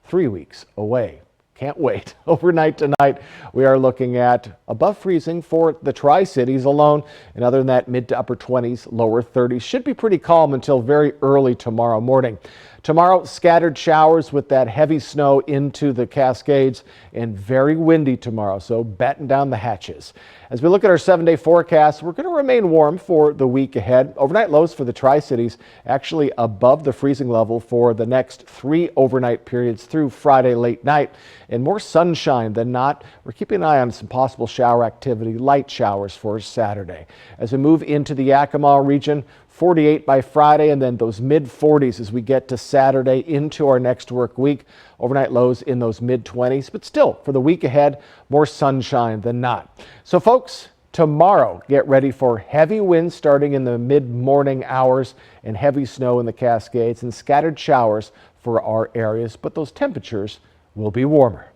3 weeks away. Can't wait. Overnight tonight, we are looking at above freezing for the Tri-Cities alone. And other than that, mid to upper 20s, lower 30s. Should be pretty calm until very early tomorrow morning. Tomorrow, scattered showers with that heavy snow into the Cascades and very windy tomorrow, so batten down the hatches. As we look at our 7-day forecast, we're going to remain warm for the week ahead. Overnight lows for the Tri-Cities actually above the freezing level for the next 3 overnight periods through Friday late night, and more sunshine than not. We're keeping an eye on some possible shower activity, light showers for Saturday. As we move into the Yakima region, 48 by Friday, and then those mid-40s as we get to Saturday into our next work week. Overnight lows in those mid-20s, but still, for the week ahead, more sunshine than not. So folks, tomorrow, get ready for heavy winds starting in the mid-morning hours and heavy snow in the Cascades and scattered showers for our areas, but those temperatures will be warmer.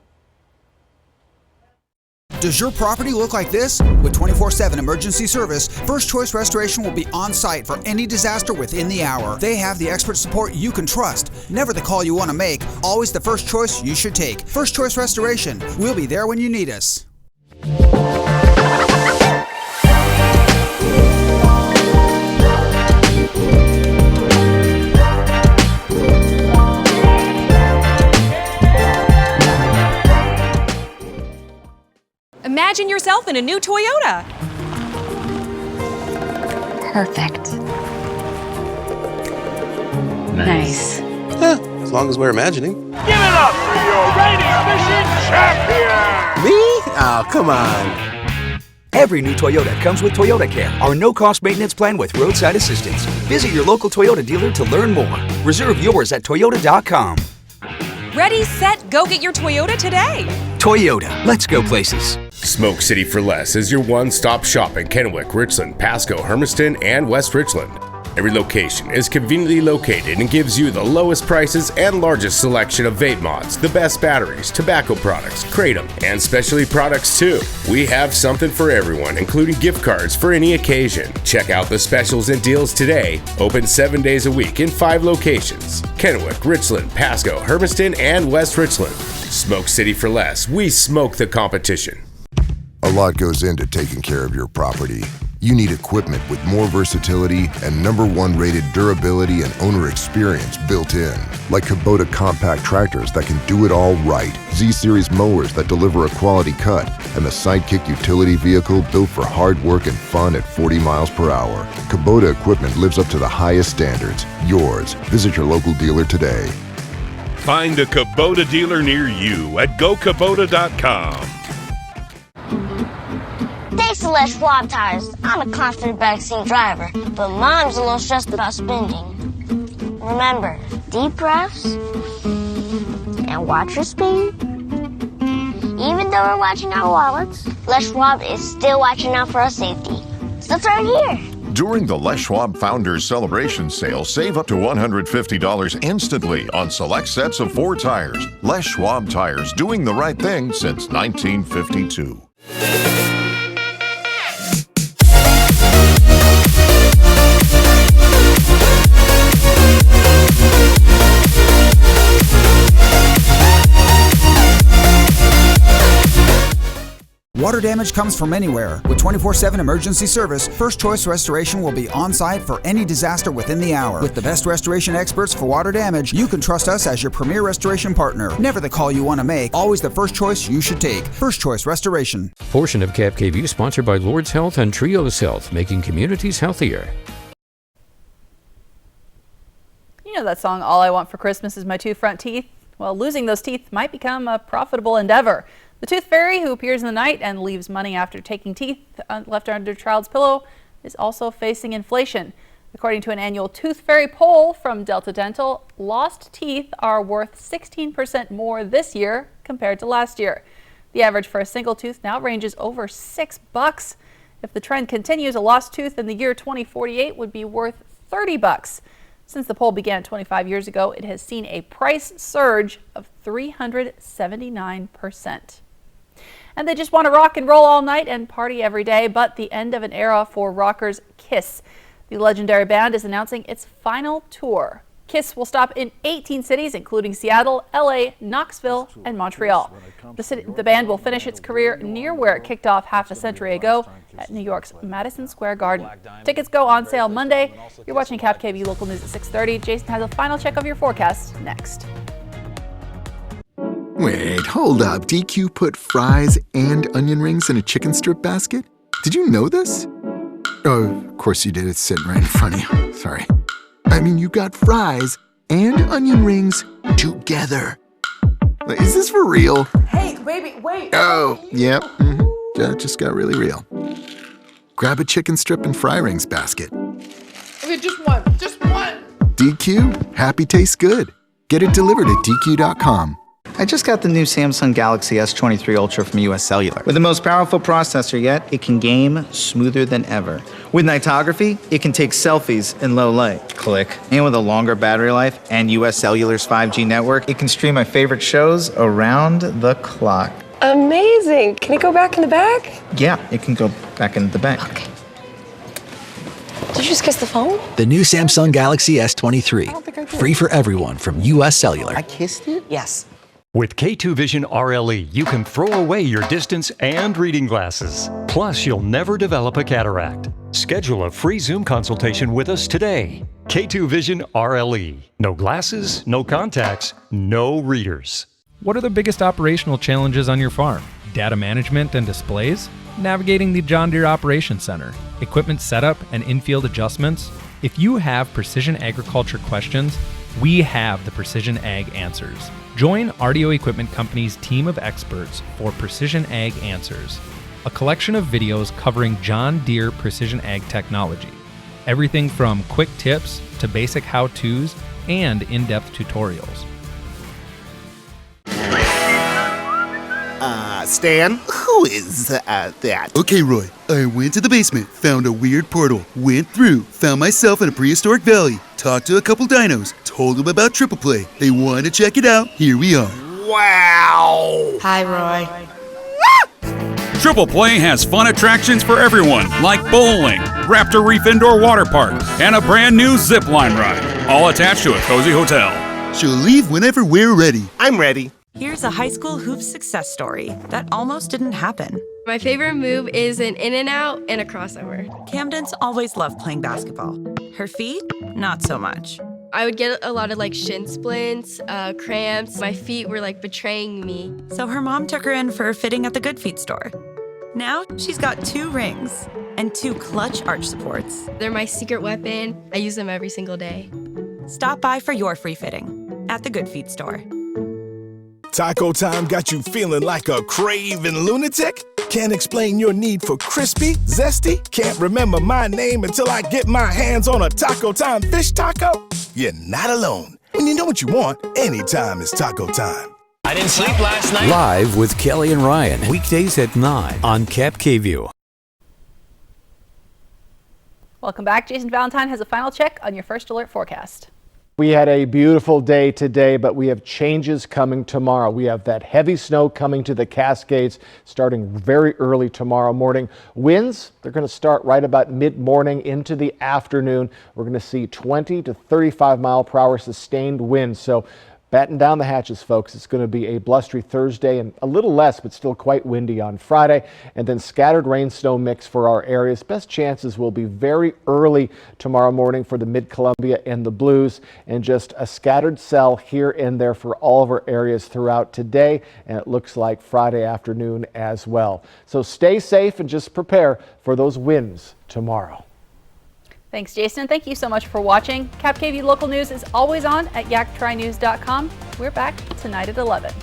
Does your property look like this? With 24/7 emergency service, First Choice Restoration will be on site for any disaster within the hour. They have the expert support you can trust. Never the call you want to make, always the first choice you should take. First Choice Restoration. We'll be there when you need us. Imagine yourself in a new Toyota. Perfect. Nice. As long as we're imagining. Give it up for your ratings mission champion! Me? Oh, come on. Every new Toyota comes with Toyota Care, our no-cost maintenance plan with roadside assistance. Visit your local Toyota dealer to learn more. Reserve yours at toyota.com. Ready, set, go get your Toyota today. Toyota, let's go places. Smoke City for Less is your one-stop shop in Kennewick, Richland, Pasco, Hermiston, and West Richland. Every location is conveniently located and gives you the lowest prices and largest selection of vape mods, the best batteries, tobacco products, kratom, and specialty products too. We have something for everyone, including gift cards for any occasion. Check out the specials and deals today. Open 7 days a week in 5 locations: Kennewick, Richland, Pasco, Hermiston, and West Richland. Smoke City for Less. We smoke the competition. A lot goes into taking care of your property. You need equipment with more versatility and #1 rated durability and owner experience built in. Like Kubota compact tractors that can do it all right, Z-Series mowers that deliver a quality cut, and the Sidekick utility vehicle built for hard work and fun at 40 miles per hour. Kubota equipment lives up to the highest standards. Yours. Visit your local dealer today. Find a Kubota dealer near you at gokubota.com. Thanks to Les Schwab Tires, I'm a confident backseat driver, but Mom's a little stressed about spending. Remember, deep breaths and watch your speed. Even though we're watching our wallets, Les Schwab is still watching out for our safety. So turn here. During the Les Schwab Founders Celebration Sale, save up to $150 instantly on select sets of 4 tires. Les Schwab Tires, doing the right thing since 1952. Water damage comes from anywhere. With 24/7 emergency service, First Choice Restoration will be on site for any disaster within the hour. With the best restoration experts for water damage, you can trust us as your premier restoration partner. Never the call you want to make, always the first choice you should take. First Choice Restoration. Portion of KAPP KVEW sponsored by Lord's Health and Trios Health, making communities healthier. You know that song, All I Want for Christmas Is My 2 Front Teeth? Well, losing those teeth might become a profitable endeavor. The tooth fairy, who appears in the night and leaves money after taking teeth left under a child's pillow, is also facing inflation. According to an annual Tooth Fairy poll from Delta Dental, lost teeth are worth 16% more this year compared to last year. The average for a single tooth now ranges over $6. If the trend continues, a lost tooth in the year 2048 would be worth $30. Since the poll began 25 years ago, it has seen a price surge of 379%. And they just want to rock and roll all night and party every day, but the end of an era for rockers KISS. The legendary band is announcing its final tour. KISS will stop in 18 cities, including Seattle, LA, Knoxville, and Montreal. The band will finish its career near where it kicked off half a century ago at New York's Madison Square Garden. Tickets go on sale Monday. You're watching KAPP KVEW Local News at 6:30. Jason has a final check of your forecast next. Wait, hold up. DQ put fries and onion rings in a chicken strip basket? Did you know this? Oh, of course you did. It's sitting right in front of you. Sorry. I mean, you got fries and onion rings together. Is this for real? Hey, baby, wait. Oh, yeah. That just got really real. Grab a chicken strip and fry rings basket. Okay, just one. DQ, happy tastes good. Get it delivered at DQ.com. I just got the new Samsung Galaxy S23 Ultra from US Cellular. With the most powerful processor yet, it can game smoother than ever. With nightography, it can take selfies in low light. Click. And with a longer battery life and US Cellular's 5G network, it can stream my favorite shows around the clock. Amazing. Can it go back in the back? Yeah, it can go back into the bank. Okay. Did you just kiss the phone? The new Samsung Galaxy S23. Free for everyone from US Cellular. I kissed it? Yes. With K2 Vision RLE, you can throw away your distance and reading glasses. Plus, you'll never develop a cataract. Schedule a free Zoom consultation with us today. K2 Vision RLE. No glasses, no contacts, no readers. What are the biggest operational challenges on your farm? Data management and displays? Navigating the John Deere Operations Center? Equipment setup and in-field adjustments? If you have precision agriculture questions, we have the Precision Ag Answers. Join RDO Equipment Company's team of experts for Precision Ag Answers, a collection of videos covering John Deere precision ag technology. Everything from quick tips to basic how-tos and in-depth tutorials. Stan, who is that? Okay, Roy, I went to the basement, found a weird portal, went through, found myself in a prehistoric valley, talked to a couple dinos, told them about Triple Play. They wanted to check it out. Here we are. Wow! Hi, Roy. Triple Play has fun attractions for everyone, like bowling, Raptor Reef Indoor Water Park, and a brand new zip line ride, all attached to a cozy hotel. She'll leave whenever we're ready. I'm ready. Here's a high school hoops success story that almost didn't happen. My favorite move is an in and out and a crossover. Camden's always loved playing basketball. Her feet, not so much. I would get a lot of shin splints, cramps. My feet were betraying me. So her mom took her in for a fitting at the Good Feet store. Now she's got 2 rings and 2 clutch arch supports. They're my secret weapon. I use them every single day. Stop by for your free fitting at the Good Feet store. Taco time got you feeling like a craving lunatic? Can't explain your need for crispy, zesty? Can't remember my name until I get my hands on a Taco Time fish taco? You're not alone. When you know what you want, anytime is taco time. I didn't sleep last night. Live with Kelly and Ryan, weekdays at 9 on KAPP KVEW. Welcome back. Jason Valentine has a final check on your first alert forecast. We had a beautiful day today, but we have changes coming tomorrow. We have that heavy snow coming to the Cascades starting very early tomorrow morning. Winds, they're going to start right about mid-morning into the afternoon. We're going to see 20 to 35 mile per hour sustained winds. So batten down the hatches, folks. It's going to be a blustery Thursday and a little less, but still quite windy on Friday. And then scattered rain snow mix for our areas. Best chances will be very early tomorrow morning for the Mid-Columbia and the Blues, and just a scattered cell here and there for all of our areas throughout today. And it looks like Friday afternoon as well. So stay safe and just prepare for those winds tomorrow. Thanks, Jason. Thank you so much for watching. KAPP KVEW Local News is always on at yaktrynews.com. We're back tonight at 11.